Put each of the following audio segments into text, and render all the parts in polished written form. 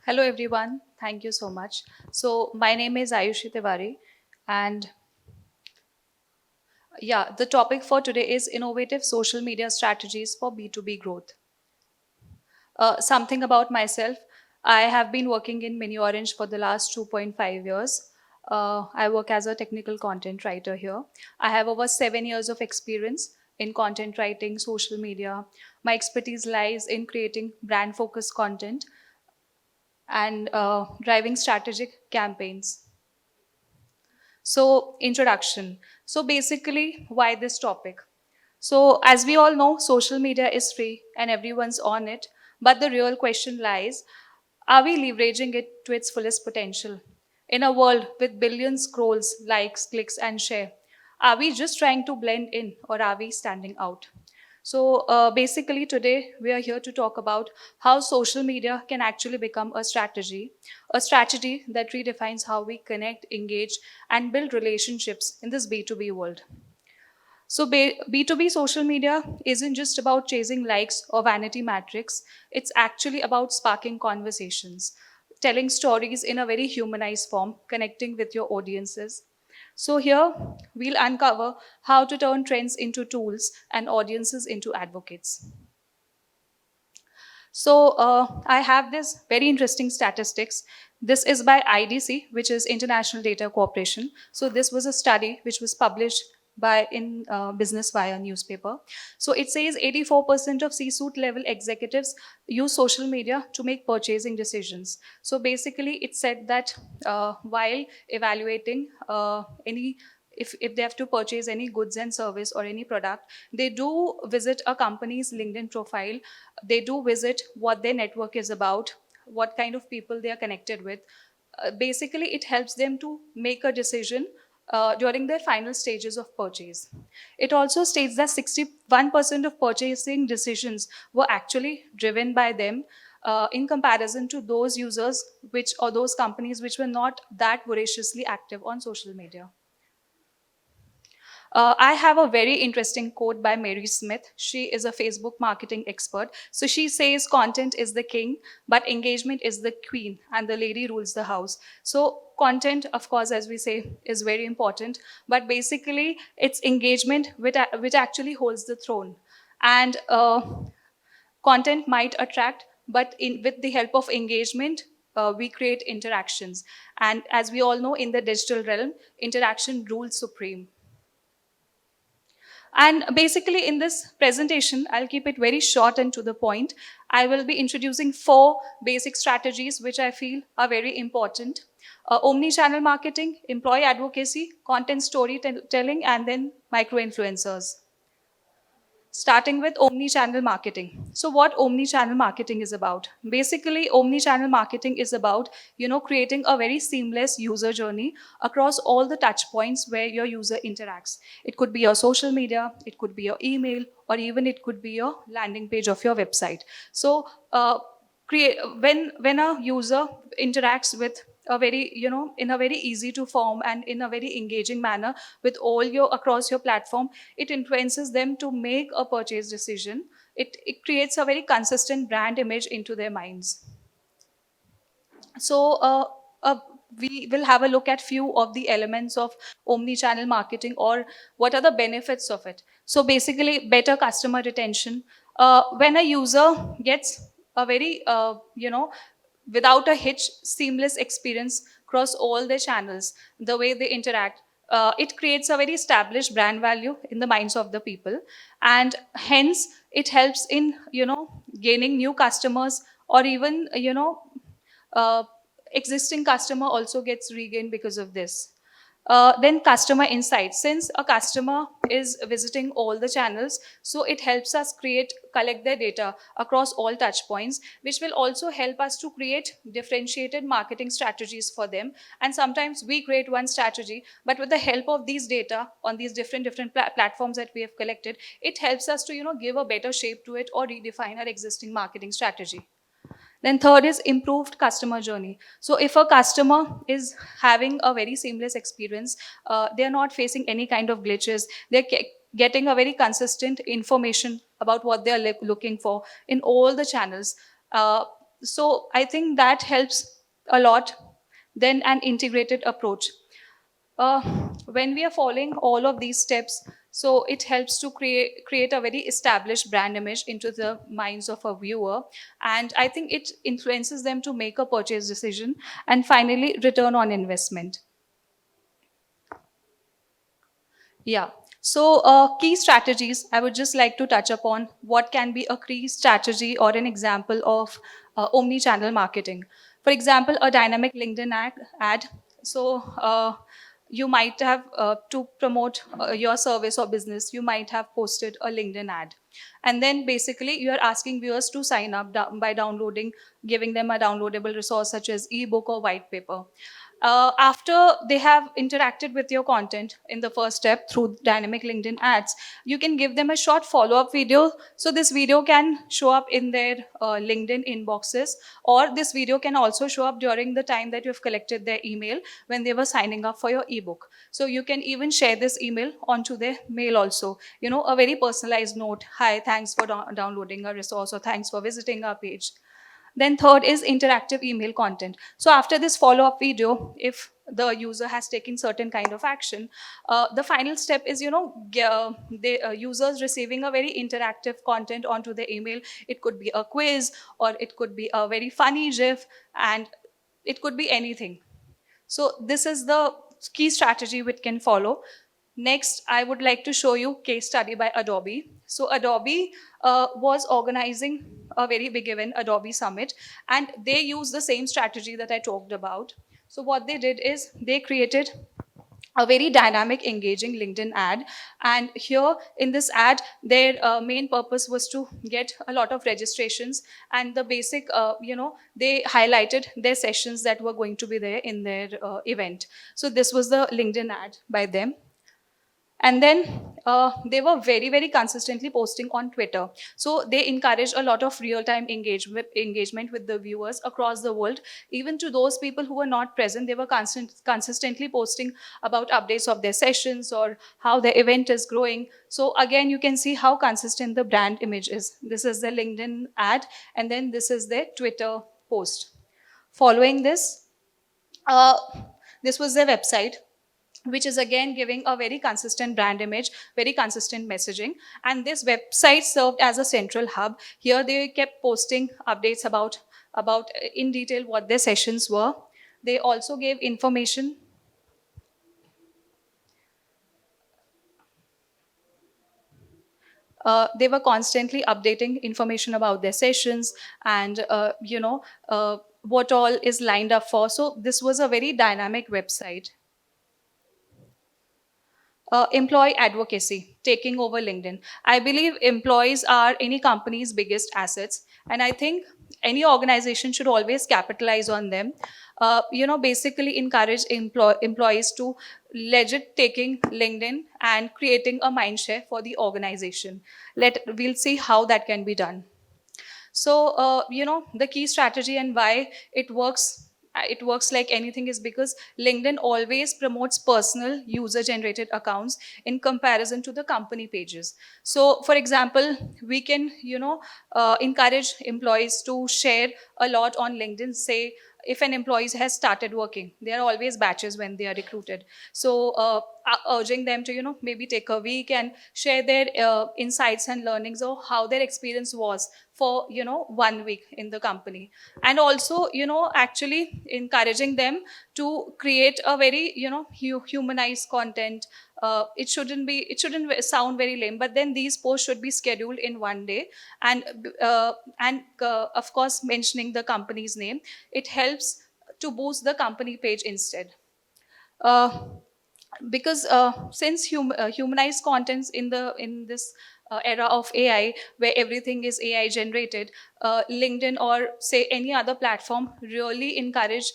Hello, everyone. Thank you so much. So, my name is Ayushi Tiwari, and yeah, the topic for today is innovative social media strategies for B2B growth. Something about myself, I have been working in Mini Orange for the last 2.5 years. I work as a technical content writer here. I have over 7 years of experience in content writing, social media. My expertise lies in creating brand focused content and driving strategic campaigns. So, introduction. So, basically, why this topic? So, as we all know, social media is free and everyone's on it. But the real question lies, are we leveraging it to its fullest potential? In a world with billions scrolls, likes, clicks, and share, are we just trying to blend in or are we standing out? So, basically, today we are here to talk about how social media can actually become a strategy that redefines how we connect, engage, and build relationships in this B2B world. So, B2B social media isn't just about chasing likes or vanity metrics, it's actually about sparking conversations, telling stories in a very humanized form, connecting with your audiences. So, here we'll uncover how to turn trends into tools and audiences into advocates. So, I have this very interesting statistics. This is by IDC, which is International Data Corporation. So, this was a study which was published by in Business Wire newspaper. So, it says 84% of C-suite level executives use social media to make purchasing decisions. So, basically, it said that while evaluating any if they have to purchase any goods and service or any product, they do visit a company's LinkedIn profile. They do visit what their network is about, what kind of people they are connected with. Basically, it helps them to make a decision during their final stages of purchase. It also states that 61% of purchasing decisions were actually driven by them in comparison to those users which or those companies which were not that voraciously active on social media. I have a very interesting quote by Mary Smith. She is a Facebook marketing expert. So she says content is the king, but engagement is the queen, and the lady rules the house. So, content, of course, as we say, is very important, but basically, it's engagement which actually holds the throne. And content might attract, but with the help of engagement, we create interactions. And as we all know, in the digital realm, interaction rules supreme. And basically, in this presentation, I'll keep it very short and to the point. I will be introducing four basic strategies which I feel are very important: omni-channel marketing, employee advocacy, content storytelling, and then micro influencers. Starting with omni-channel marketing. So what omni-channel marketing is about? Basically, omni-channel marketing is about, creating a very seamless user journey across all the touch points where your user interacts. It could be your social media, it could be your email, or even it could be your landing page of your website. So create when a user interacts with a very in a very easy to form and in a very engaging manner with all your across your platform, it influences them to make a purchase decision. It creates a very consistent brand image into their minds. So we will have a look at few of the elements of omni-channel marketing, or what are the benefits of it. So basically, better customer retention. When a user gets a very without a hitch, seamless experience across all their channels, the way they interact, it creates a very established brand value in the minds of the people, and hence it helps in gaining new customers, or even uh, existing customer also gets regained because of this. Then customer insights. Since a customer is visiting all the channels, so it helps us collect their data across all touch points, which will also help us to create differentiated marketing strategies for them. And sometimes we create one strategy, but with the help of these data on these different platforms that we have collected, it helps us to give a better shape to it or redefine our existing marketing strategy. Then third is improved customer journey. So if a customer is having a very seamless experience, they're not facing any kind of glitches, they're getting a very consistent information about what they're looking for in all the channels. So I think that helps a lot. Then an integrated approach. uh, when we are following all of these steps, so it helps to create a very established brand image into the minds of a viewer, and I think it influences them to make a purchase decision. And finally, return on investment. Yeah. So, key strategies, I would just like to touch upon what can be a key strategy or an example of omni-channel marketing. For example, a dynamic LinkedIn ad. So, you might have, to promote your service or business, you might have posted a LinkedIn ad. And then basically, you are asking viewers to sign up by downloading, giving them a downloadable resource such as ebook or white paper. After they have interacted with your content in the first step through dynamic LinkedIn ads, you can give them a short follow up video. So, this video can show up in their LinkedIn inboxes, or this video can also show up during the time that you've collected their email when they were signing up for your ebook. So, you can even share this email onto their mail also. You know, a very personalized note: Hi, thanks for downloading our resource, or thanks for visiting our page. Then third is interactive email content. So after this follow-up video, if the user has taken certain kind of action, the final step is, the users receiving a very interactive content onto the email. It could be a quiz, or it could be a very funny gif, and it could be anything. So this is the key strategy we can follow. Next, I would like to show you case study by Adobe. So Adobe was organizing a very big event, Adobe Summit, and they used the same strategy that I talked about. So what they did is they created a very dynamic, engaging LinkedIn ad. And here in this ad, their main purpose was to get a lot of registrations. And the basic, they highlighted their sessions that were going to be there in their event. So this was the LinkedIn ad by them. And then they were very, very consistently posting on Twitter. So they encourage a lot of real-time engagement with the viewers across the world. Even to those people who were not present, they were consistently posting about updates of their sessions or how the event is growing. So again, you can see how consistent the brand image is. This is the LinkedIn ad, and then this is their Twitter post. Following this, uh, this was their website, which is again giving a very consistent brand image, very consistent messaging. And this website served as a central hub. Here they kept posting updates about in detail what their sessions were. They also gave information. They were constantly updating information about their sessions, and what all is lined up for. So this was a very dynamic website. Employee advocacy taking over LinkedIn. I believe employees are any company's biggest assets, and I think any organization should always capitalize on them. Basically encourage employees to legit taking LinkedIn and creating a mind share for the organization. We'll see how that can be done. So, the key strategy and why it works like anything is because LinkedIn always promotes personal user generated accounts in comparison to the company pages. So, for example, we can, encourage employees to share a lot on LinkedIn. Say, if an employee has started working, there are always batches when they are recruited. So, urging them to, maybe take a week and share their insights and learnings, or how their experience was for 1 week in the company. And also, actually encouraging them to create a very, humanized content. It shouldn't sound very lame, but then these posts should be scheduled in one day. And of course, mentioning the company's name, it helps to boost the company page instead. uh, because since humanized contents in this era of AI, where everything is AI generated, LinkedIn or say any other platform really encourage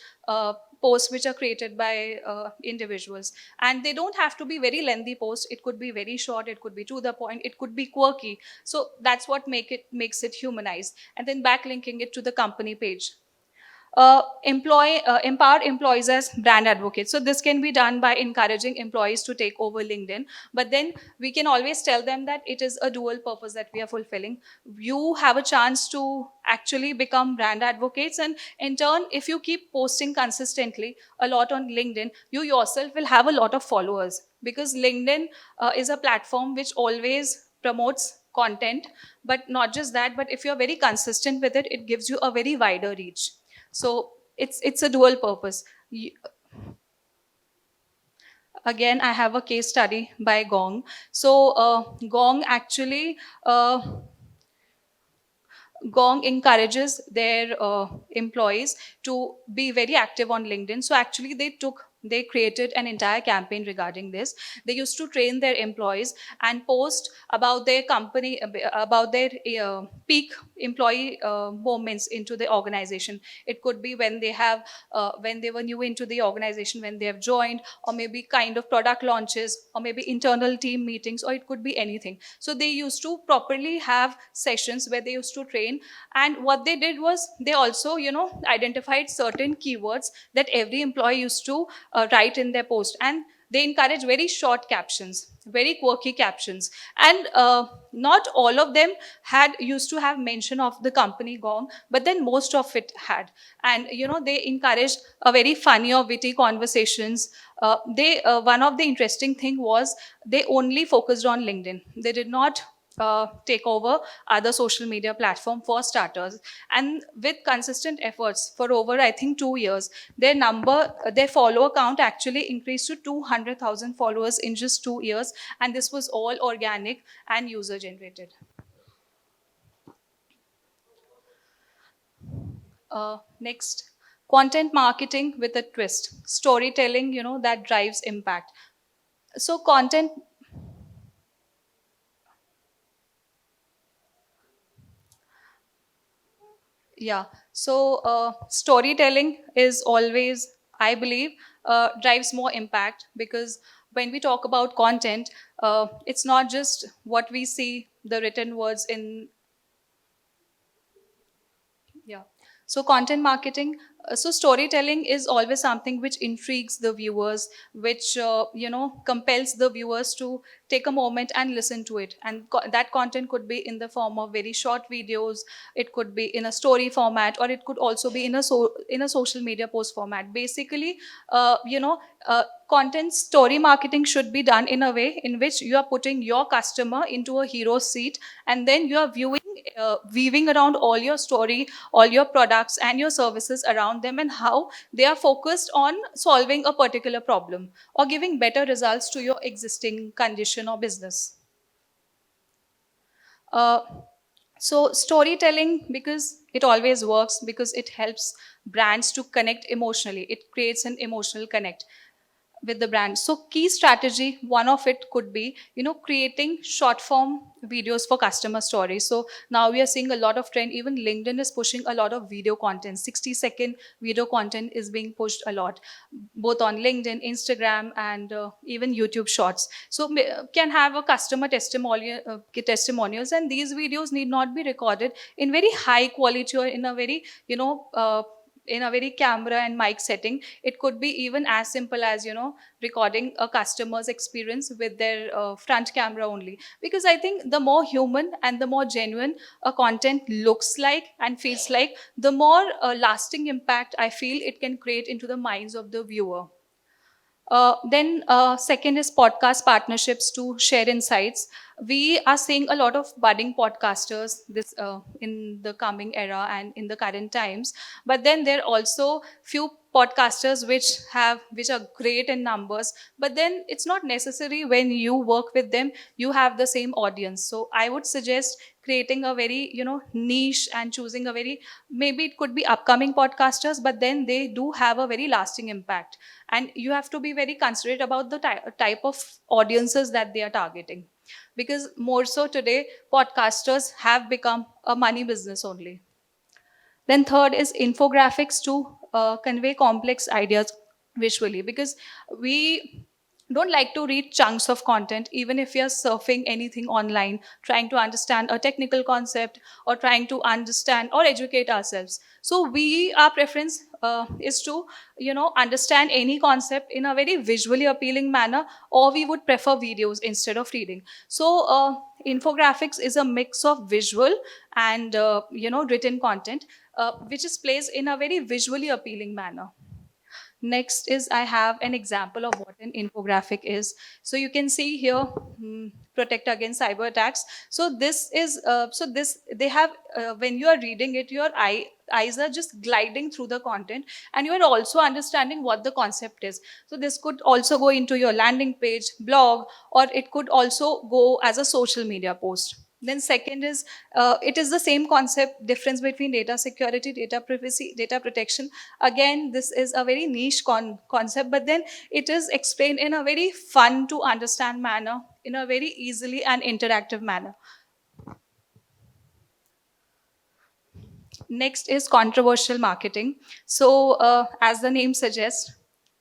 posts which are created by individuals. And they don't have to be very lengthy posts. It could be very short, it could be to the point, it could be quirky. So that's what makes it humanized, and then backlinking it to the company page. empower employees as brand advocates. So this can be done by encouraging employees to take over LinkedIn, but then we can always tell them that it is a dual purpose that we are fulfilling. You have a chance to actually become brand advocates, and in turn, if you keep posting consistently a lot on LinkedIn, you yourself will have a lot of followers, because LinkedIn is a platform which always promotes content. But not just that, but if you're very consistent with it, it gives you a very wider reach. So it's a dual purpose. Again, I have a case study by Gong. So Gong actually Gong encourages their employees to be very active on LinkedIn. So actually, they created an entire campaign regarding this. They used to train their employees and post about their company, about their peak employee moments into the organization. It could be when they were new into the organization, when they have joined, or maybe kind of product launches, or maybe internal team meetings, or it could be anything. So they used to properly have sessions where they used to train. And what they did was they also, identified certain keywords that every employee used to write in their post. And they encourage very short captions, very quirky captions. And not all of them had used to have mention of the company Gong, but then most of it had. And they encouraged a very funny or witty conversations. They One of the interesting thing was they only focused on LinkedIn. They did not take over other social media platform for starters. And with consistent efforts for over, I think, 2 years, their follower count actually increased to 200,000 followers in just 2 years. And this was all organic and user generated. Next, content marketing with a twist. Storytelling, that drives impact. So content Yeah. So storytelling is always, I believe, drives more impact, because when we talk about content, it's not just what we see, the written words in. Yeah. So content marketing, so storytelling is always something which intrigues the viewers, which compels the viewers to take a moment and listen to it. And that content could be in the form of very short videos, it could be in a story format, or it could also be in a social media post format. Basically, content story marketing should be done in a way in which you are putting your customer into a hero seat, and then you are weaving around all your story, all your products and your services around them, and how they are focused on solving a particular problem or giving better results to your existing condition or business. Uh, so storytelling, because it always works, because it helps brands to connect emotionally. It creates an emotional connect with the brand. So key strategy, one of it could be, creating short form videos for customer stories. So now we are seeing a lot of trend. Even LinkedIn is pushing a lot of video content. 60-second video content is being pushed a lot, both on LinkedIn, Instagram, and even YouTube Shorts. So can have a customer testimonials, and these videos need not be recorded in very high quality or in a very, in a very camera and mic setting. It could be even as simple as, recording a customer's experience with their front camera only. Because I think the more human and the more genuine a content looks like and feels like, the more lasting impact I feel it can create into the minds of the viewer. Then second is podcast partnerships to share insights. We are seeing a lot of budding podcasters this in the coming era and in the current times. But then there are also few podcasters which are great in numbers. But then it's not necessary when you work with them you have the same audience. So I would suggest creating a very, niche, and choosing a very, maybe it could be upcoming podcasters, but then they do have a very lasting impact. And you have to be very considerate about the type of audiences that they are targeting, because more so today podcasters have become a money business only. Then third is infographics to convey complex ideas visually, because we don't like to read chunks of content, even if you're surfing anything online, trying to understand a technical concept or trying to understand or educate ourselves. So our preference is to, understand any concept in a very visually appealing manner, or we would prefer videos instead of reading. So infographics is a mix of visual and, written content, which is placed in a very visually appealing manner. Next is I have an example of what an infographic is. So you can see here, protect against cyber attacks. So this they have, when you are reading it, your eyes are just gliding through the content, and you are also understanding what the concept is. So this could also go into your landing page, blog, or it could also go as a social media post. Then second is, it is the same concept, difference between data security, data privacy, data protection. Again, this is a very niche concept, but then it is explained in a very fun to understand manner, in a very easily and interactive manner. Next is controversial marketing. So as the name suggests,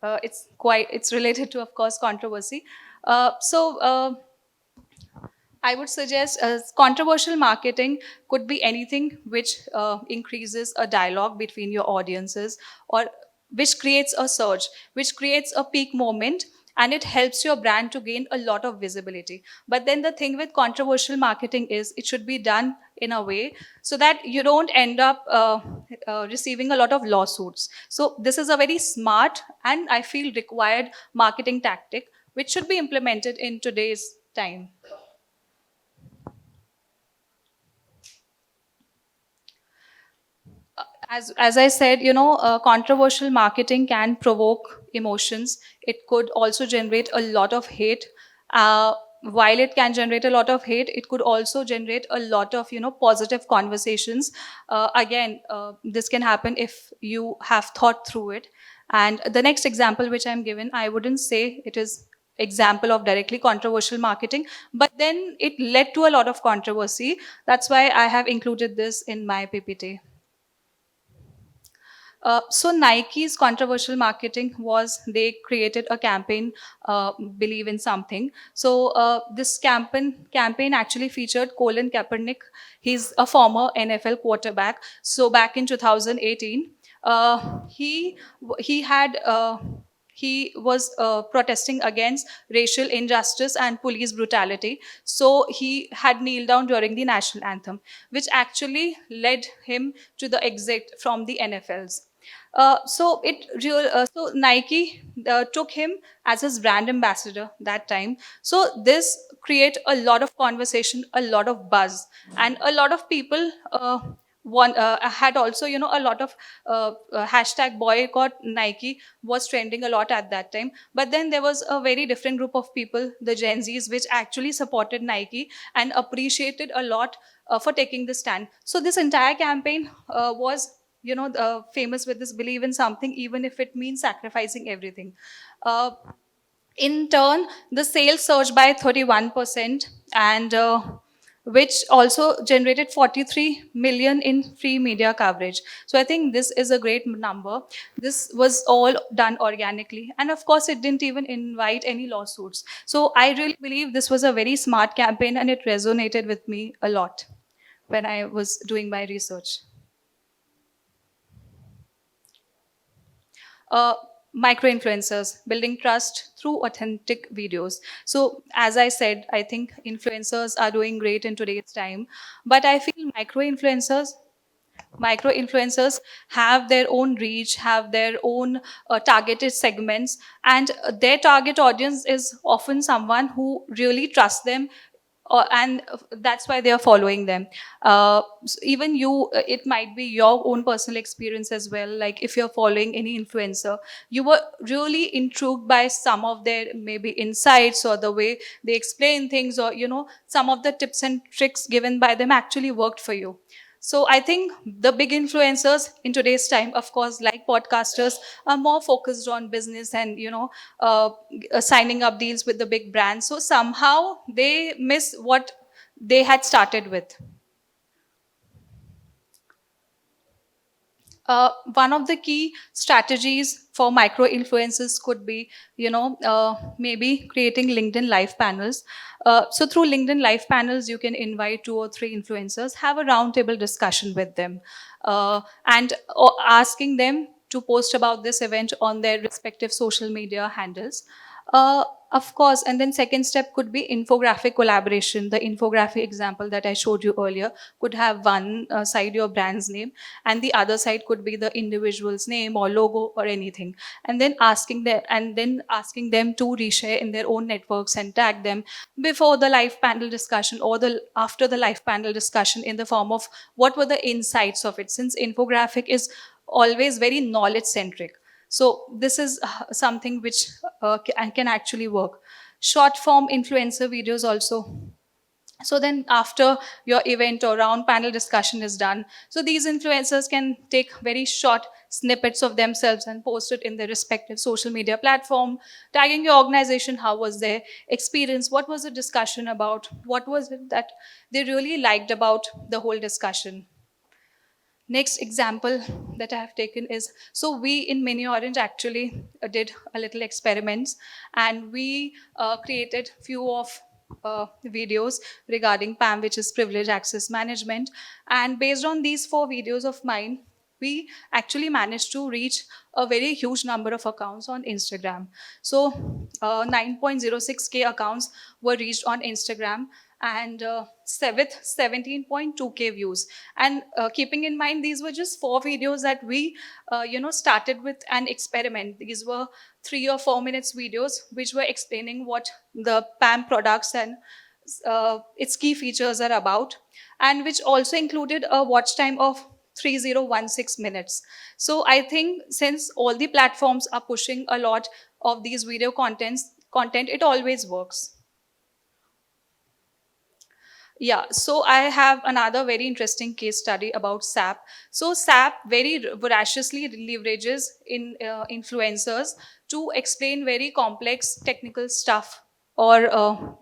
it's related to, of course, controversy. So I would suggest controversial marketing could be anything which increases a dialogue between your audiences, or which creates a surge, which creates a peak moment, and it helps your brand to gain a lot of visibility. But then the thing with controversial marketing is it should be done in a way so that you don't end up receiving a lot of lawsuits. So this is a very smart and I feel required marketing tactic which should be implemented in today's time. As I said, controversial marketing can provoke emotions. It could also generate a lot of hate. While it can generate a lot of hate, it could also generate a lot of positive conversations. Again, this can happen if you have thought through it. And the next example which I'm given, I wouldn't say it is example of directly controversial marketing, but then it led to a lot of controversy. That's why I have included this in my PPT. So Nike's controversial marketing was they created a campaign, believe in something. So this campaign actually featured Colin Kaepernick. He's a former NFL quarterback. So back in 2018, he had. He was protesting against racial injustice and police brutality. So he had kneeled down during the national anthem, which actually led him to the exit from the NFLs. So Nike took him as his brand ambassador that time. So this create a lot of conversation, a lot of buzz, and a lot of people had also a lot of hashtag boycott Nike was trending a lot at that time. But then there was a very different group of people, the Gen Zs, which actually supported Nike and appreciated a lot for taking the stand. So this entire campaign was famous with this believe in something, even if it means sacrificing everything. uh, in turn, the sales surged by 31%, and which also generated 43 million in free media coverage. So I think this is a great number. This was all done organically, and of course it didn't even invite any lawsuits. So I really believe this was a very smart campaign, and it resonated with me a lot when I was doing my research. uh, Micro influencers building trust through authentic videos. So as I said, I think influencers are doing great in today's time, but I feel micro influencers have their own reach, have their own targeted segments, and their target audience is often someone who really trusts them, and that's why they are following them. Even you, it might be your own personal experience as well. Like if you're following any influencer, you were really intrigued by some of their maybe insights, or the way they explain things, or some of the tips and tricks given by them actually worked for you. So I think the big influencers in today's time, of course, like podcasters, are more focused on business and signing up deals with the big brands. So somehow they miss what they had started with. One of the key strategies for micro influencers could be, maybe creating LinkedIn live panels. So through LinkedIn live panels, you can invite two or three influencers, have a roundtable discussion with them, and asking them to post about this event on their respective social media handles. Of course, and then second step could be infographic collaboration. The infographic example that I showed you earlier could have one side your brand's name, and the other side could be the individual's name or logo or anything, and then asking them to reshare in their own networks and tag them before the live panel discussion or the after the live panel discussion in the form of what were the insights of it, since infographic is always very knowledge centric. So this is something which can actually work. Short form influencer videos also. So then after your event or round panel discussion is done, so these influencers can take very short snippets of themselves and post it in their respective social media platform, tagging your organization, how was their experience, what was the discussion about, what was it that they really liked about the whole discussion. Next example that I have taken is, so we in Mini Orange actually did a little experiments, and we created few of videos regarding PAM, which is Privilege Access Management. And based on these 4 videos of mine, we actually managed to reach a very huge number of accounts on Instagram. So 9.06K accounts were reached on Instagram, and with 17.2K views. And keeping in mind, these were just 4 videos that we, started with an experiment. These were 3 or 4 minutes videos which were explaining what the PAM products and its key features are about, and which also included a watch time of 3016 minutes. So I think since all the platforms are pushing a lot of these video content, it always works. Yeah, so I have another very interesting case study about SAP. So SAP very voraciously leverages in influencers to explain very complex technical stuff, or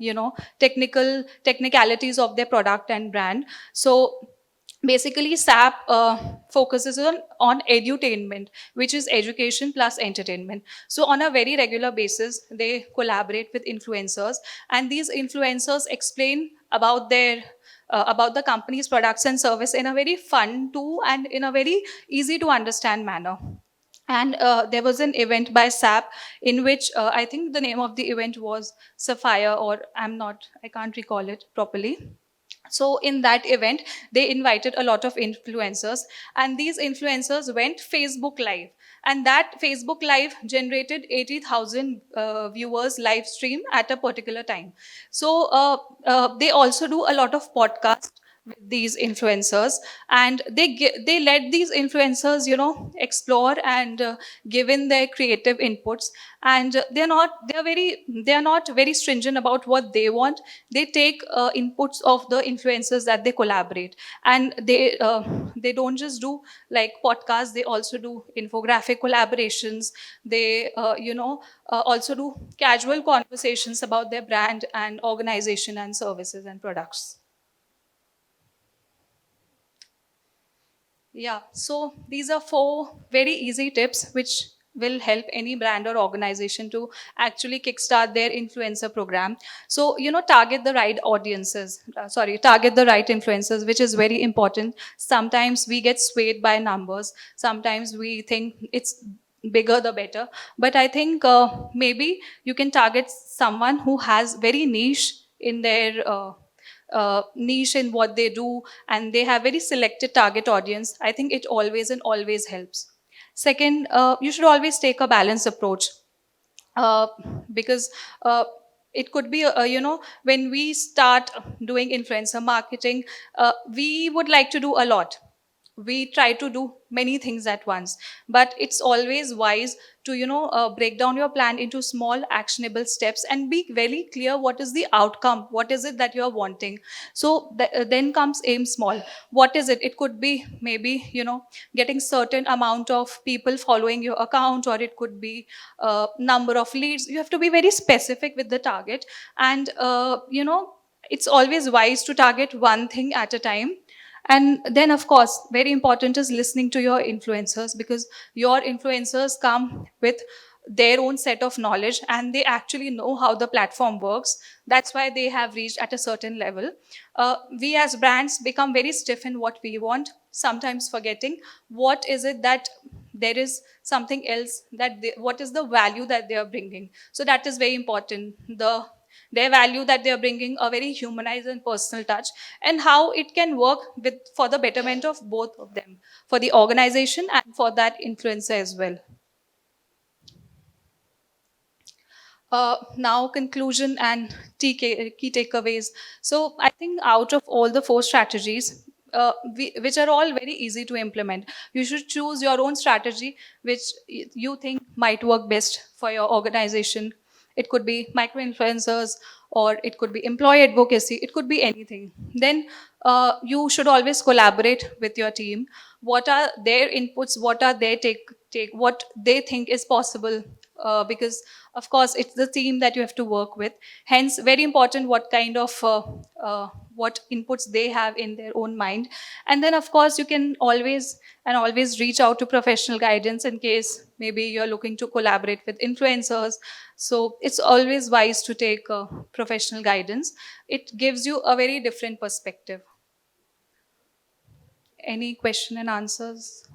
technicalities of their product and brand. So basically SAP focuses on edutainment, which is education plus entertainment. So on a very regular basis, they collaborate with influencers, and these influencers explain about the company's products and service in a very fun too, and in a very easy to understand manner. And there was an event by SAP in which I think the name of the event was Sapphire, or I can't recall it properly. So in that event, they invited a lot of influencers, and these influencers went Facebook live, and that Facebook live generated 80,000 viewers live stream at a particular time. So they also do a lot of podcasts with these influencers, and they let these influencers explore and give in their creative inputs. And they are not very stringent about what they want. They take inputs of the influencers that they collaborate, and they don't just do like podcasts. They also do infographic collaborations. They also do casual conversations about their brand and organization and services and products. Yeah, so these are 4 very easy tips which will help any brand or organization to actually kickstart their influencer program. So, target the right audiences, target the right influencers, which is very important. Sometimes we get swayed by numbers, sometimes we think it's bigger the better. But I think maybe you can target someone who has very niche in their niche in what they do, and they have very selected target audience. I think it always helps. Second, you should always take a balanced approach, uh, because it could be when we start doing influencer marketing, we would like to do a lot. We try to do many things at once, but it's always wise to break down your plan into small actionable steps and be very clear what is the outcome, what is it that you're wanting. So then comes aim small. What is it? It could be maybe getting certain amount of people following your account, or it could be number of leads. You have to be very specific with the target, and it's always wise to target one thing at a time. And then, of course, very important is listening to your influencers, because your influencers come with their own set of knowledge and they actually know how the platform works. That's why they have reached at a certain level. We as brands become very stiff in what we want, sometimes forgetting what is it that there is something else that what is the value that they are bringing. So that is very important. Their value that they are bringing a very humanized and personal touch, and how it can work with for the betterment of both of them, for the organization and for that influencer as well. Now, conclusion and key takeaways. So, I think out of all the four strategies, which are all very easy to implement, you should choose your own strategy which you think might work best for your organization. It could be micro influencers, or it could be employee advocacy, it could be anything. Then you should always collaborate with your team. What are their inputs? What are their take? What they think is possible? Because of course it's the team that you have to work with. Hence, very important what kind of what inputs they have in their own mind. And then of course you can always reach out to professional guidance in case maybe you're looking to collaborate with influencers. So it's always wise to take professional guidance. It gives you a very different perspective. Any question and answers?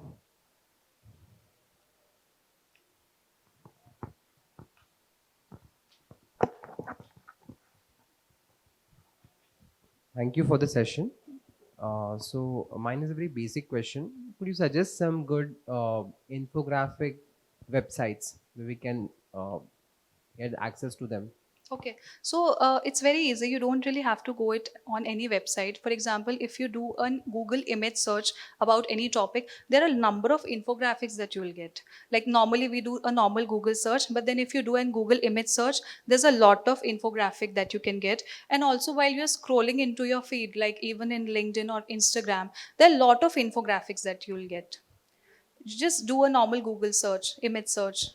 Thank you for the session. So mine is a very basic question. Could you suggest some good infographic websites where we can get access to them? Okay, so it's very easy. You don't really have to go it on any website. For example, if you do a Google image search about any topic, there are a number of infographics that you will get. Like normally we do a normal Google search, but then if you do a Google image search, there's a lot of infographic that you can get. And also while you're scrolling into your feed, like even in LinkedIn or Instagram, there are a lot of infographics that you'll get. You just do a normal Google search, image search.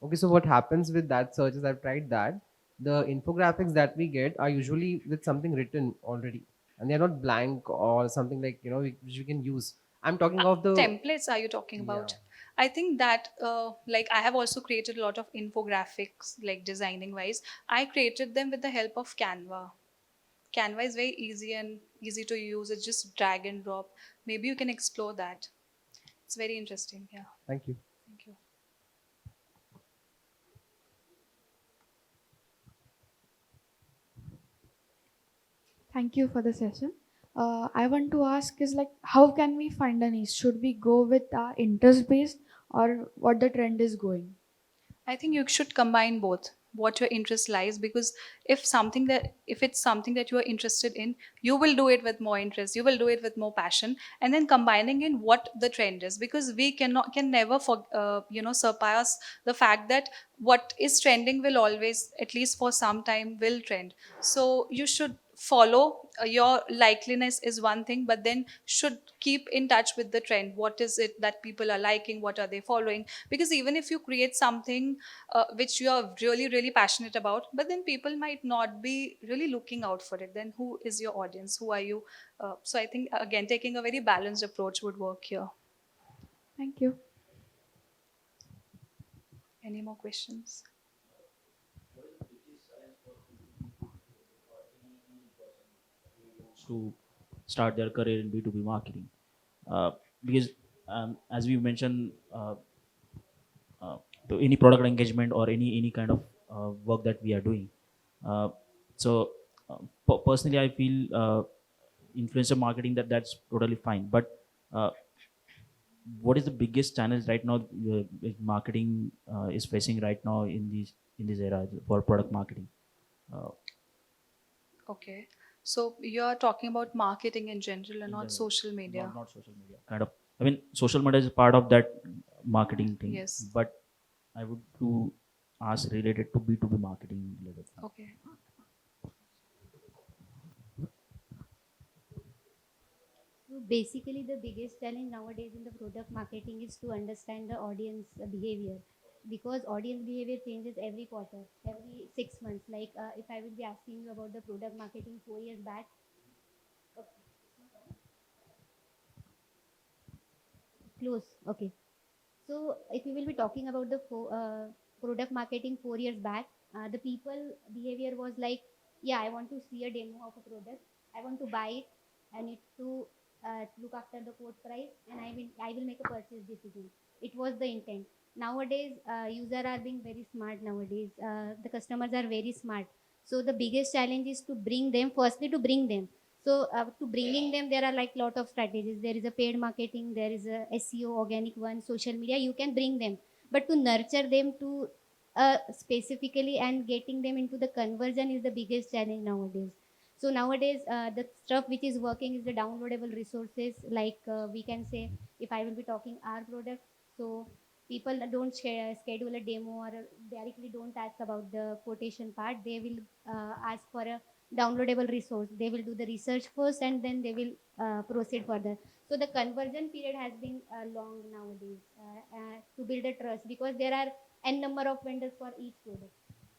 Okay, so what happens with that search is I've tried that. The infographics that we get are usually with something written already, and they're not blank or something like which we can use. I'm talking of the Templates are you talking yeah. about? I think that like I have also created a lot of infographics, like designing wise. I created them with the help of Canva. Canva is very easy and easy to use. It's just drag and drop. Maybe you can explore that. It's very interesting. Yeah. Thank you. Thank you. Thank you for the session. I want to ask is like how can we find a niche? Should we go with interest based or what the trend is going? I think you should combine both, what your interest lies, because if it's something that you are interested in, you will do it with more interest, you will do it with more passion, and then combining in what the trend is, because we can never surpass the fact that what is trending will always, at least for some time, will trend. So you should follow your likeliness is one thing, but then should keep in touch with the trend. What is it that people are liking? What are they following? Because even if you create something which you are really really passionate about, but then people might not be really looking out for it, then who is your audience? Who are you? So I think again taking a very balanced approach would work here. Thank you. Any more questions? To start their career in B2B marketing. Because as we mentioned, to any product engagement or any kind of work that we are doing. Uh, so personally, I feel influencer marketing that's totally fine. But uh, what is the biggest challenge right now marketing is facing right now in this era for product marketing? Uh, Okay, so you're talking about marketing in general and in not general, social media. not social media. Kind of, I mean, social media is part of that marketing thing, Yes. but I would to ask related to B2B marketing related. Okay. So basically, the biggest challenge nowadays in the product marketing is to understand the audience behavior, because audience behavior changes every quarter, every 6 months. Like if I will be asking you about the product marketing 4 years back, Close. Okay. So if we will be talking about the product marketing 4 years back, the people behavior was like, yeah, I want to see a demo of a product, I want to buy it, I need to look after the quote price, and I will make a purchase decision. It was the intent. Nowadays, users are being very smart. Nowadays, the customers are very smart. So the biggest challenge is to bring them. Firstly, to bring them. So to bringing them, there are like lot of strategies. There is a paid marketing, there is a SEO, organic one, social media. You can bring them, but to nurture them to specifically and getting them into the conversion is the biggest challenge nowadays. So nowadays, the stuff which is working is the downloadable resources. Like we can say, if I will be talking our product, so people don't schedule a demo or directly don't ask about the quotation part. They will ask for a downloadable resource. They will do the research first and then they will proceed further. So the conversion period has been long nowadays to build a trust, because there are n number of vendors for each product.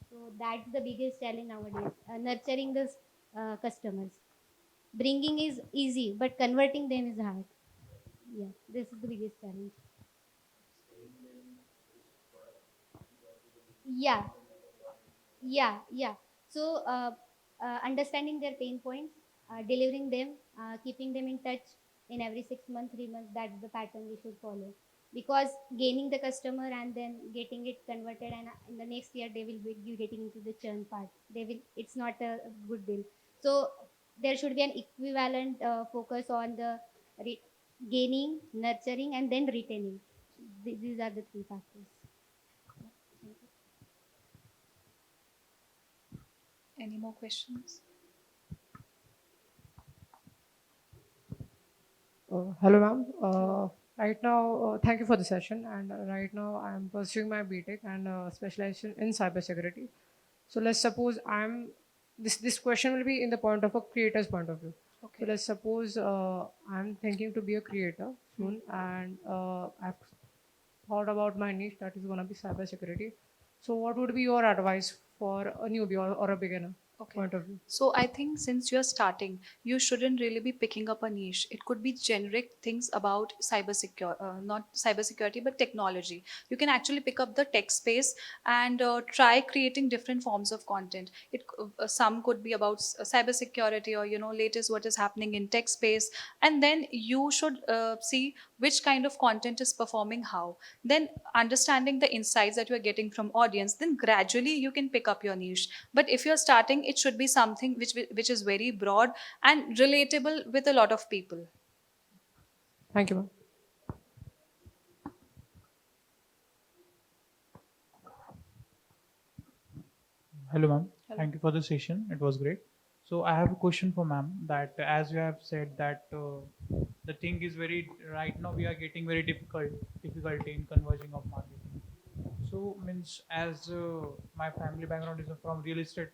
So that's the biggest challenge nowadays. Nurturing the customers. Bringing is easy, but converting them is hard. Yeah, this is the biggest challenge. Yeah, yeah. So understanding their pain points, delivering them, keeping them in touch in every 6 months, 3 months. That's the pattern we should follow. Because gaining the customer and then getting it converted, and in the next year they will be getting into the churn part. They will. It's not a good deal. So there should be an equivalent focus on the re- gaining, nurturing, and then retaining. These are the three factors. Yeah, thank you. Any more questions? Hello, ma'am. Right now, thank you for the session. And right now, I'm pursuing my BTech and specialization in cybersecurity. So let's suppose this question will be in the point of a creator's point of view. So Okay. let's suppose I'm thinking to be a creator soon, and I've thought about my niche that is going to be cybersecurity. So what would be your advice for a newbie or a beginner Okay. point of view? So I think since you're starting, you shouldn't really be picking up a niche. It could be generic things about not cybersecurity, but technology. You can actually pick up the tech space and try creating different forms of content. Some could be about cybersecurity, or latest what is happening in tech space, and then you should see which kind of content is performing how. Then understanding the insights that you are getting from audience, then gradually you can pick up your niche. But if you're starting, it should be something which is very broad and relatable with a lot of people. Thank you, ma'am. Hello, ma'am. Hello. Thank you for the session. It was great. So I have a question for ma'am. That as you have said that the thing is very right now we are getting very difficulty in converging of marketing. So means as my family background is from real estate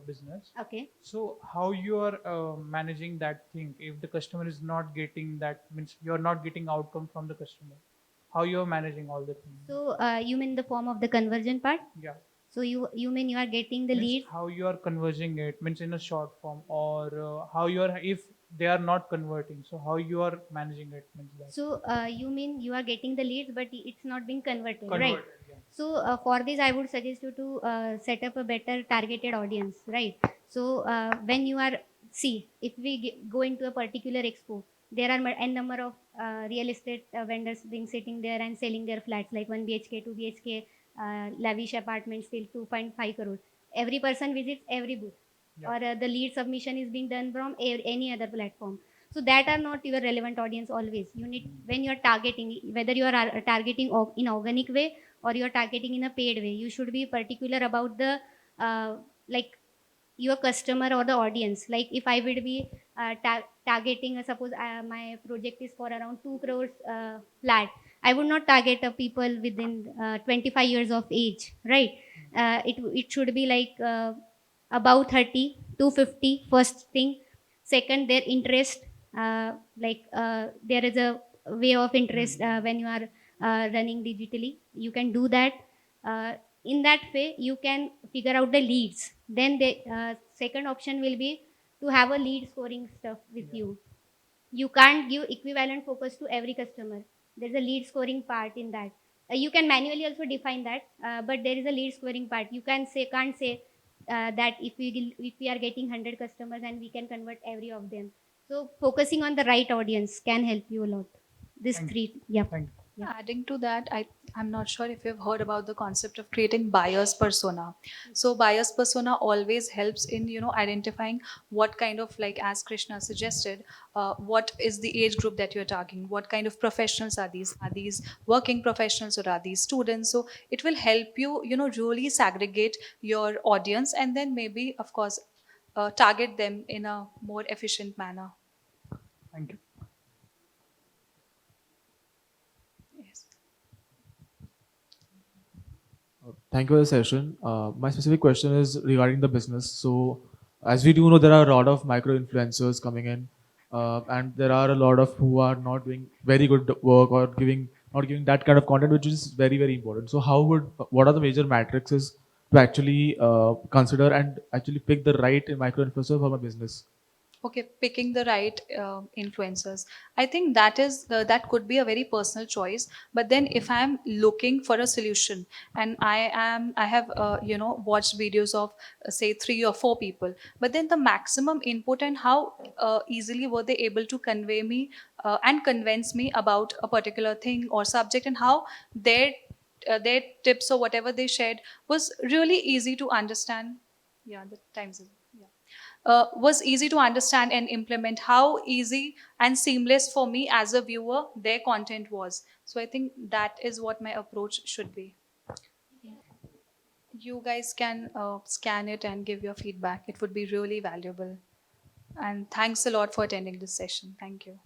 business. Okay. So how you are managing that thing if the customer is not getting that means you are not getting outcome from the customer. How you are managing all the things? So you mean the form of the conversion part? Yeah. So you mean you are getting the Means lead? how you are converging it means in a short form or how you are if they are not converting so how you are managing it means that So you mean you are getting the leads, but it's not being converted, right? converted, yeah. So for this, I would suggest you to set up a better targeted audience, right? So when you are if we go into a particular expo, there are n number of real estate vendors being sitting there and selling their flats like 1 BHK, 2 BHK, lavish apartments till 2.5 crore. Every person visits every booth, Yeah. or the lead submission is being done from any other platform. So that are not your relevant audience always. You need, when you are targeting, whether you are targeting in organic way or you are targeting in a paid way, you should be particular about the like your customer or the audience. Like if I would be targeting, suppose my project is for around 2 crores flat, I would not target people within 25 years of age, right? It should be like above 30 to 50, first thing. Second, their interest, there is a way of interest when you are running digitally, you can do that. In that way you can figure out the leads. Then the second option will be to have a lead scoring stuff with Yeah. you. You can't give equivalent focus to every customer. There's a lead scoring part in that. You can manually also define that, but there is a lead scoring part. You can't say that if we are getting 100 customers and we can convert every of them. So focusing on the right audience can help you a lot. This Thank you. three, yeah. Thank you. Yeah. Adding to that, I'm not sure if you've heard about the concept of creating buyer's persona. So buyer's persona always helps in, identifying what kind of, like as Krishna suggested, what is the age group that you're targeting, what kind of professionals are these? Are these working professionals or are these students? So it will help you, really segregate your audience and then maybe, of course, target them in a more efficient manner. Thank you. Yes. Thank you for the session. My specific question is regarding the business. So, as we do know, there are a lot of micro influencers coming in, and there are a lot of who are not doing very good work or not giving that kind of content, which is very very important. So, what are the major matrices to actually consider and actually pick the right micro influencer for my business? Okay, picking the right influencers. I think that could be a very personal choice. But then, if I'm looking for a solution, and I have watched videos of say 3 or 4 people, but then the maximum input and how easily were they able to convey me and convince me about a particular thing or subject, and how their tips or whatever they shared was really easy to understand. Yeah, the times. Yeah, was easy to understand and implement, how easy and seamless for me as a viewer their content was. So I think that is what my approach should be. You guys can scan it and give your feedback. It would be really valuable. And thanks a lot for attending this session. Thank you.